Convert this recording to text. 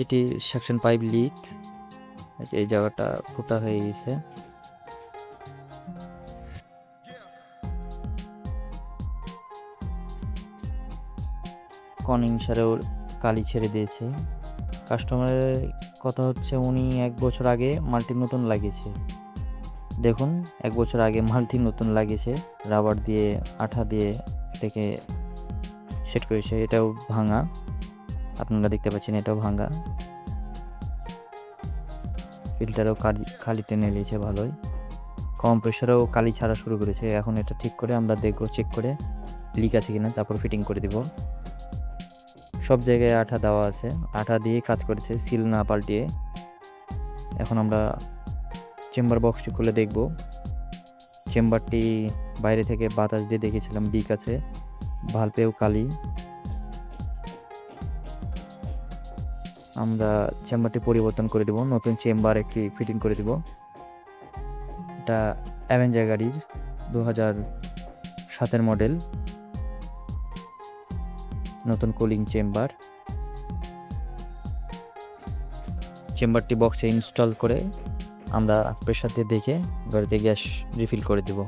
এটি section pipe leak, এই জায়গাটা ফুটা হয়ে গেছে। কন্ডেন্সারেও কালি ছেড়ে দিয়েছে। কাস্টমারের কথা হচ্ছে উনি 1 বছর আগে মাল্টি নতুন লাগিয়েছে। দেখুন 1 বছর আগে মাল্টি নতুন লাগিয়েছে, রাবার দিয়ে আঠা দিয়ে এটাকে সেট করেছে। এটাও ভাঙা, আপনারা দেখতে পাচ্ছেন এটাও ভাঙা। ফিল্টারও খালি টেনে নিয়েছে ভালোই। কম্প্রেসারও কালি ছাড়া শুরু করেছে। এখন এটা ঠিক করে আমরা দেখব, চেক করে লিক আছে কিনা, তারপর ফিটিং করে দিব। সব জায়গায় আঠা দেওয়া আছে, আঠা দিয়ে কাজ করেছে, সিল না পাল্টিয়ে। এখন আমরা চেম্বার বক্সটি খুলে দেখব। চেম্বারটি বাইরে থেকে বাতাস দিয়ে দেখেছিলাম লিক আছে, ভালভেও কালি। আমরা চেম্বারটি পরিবর্তন করে দেব, নতুন চেম্বার একটি ফিটিং করে দেব। এটা অ্যাভেঞ্জার গাড়ির 2007 মডেল, নতুন কুলিং চেম্বার। চেম্বারটি বক্সে ইনস্টল করে আমরা প্রেসার দিয়ে দেখে গাড়িতে গ্যাস রিফিল করে দেব।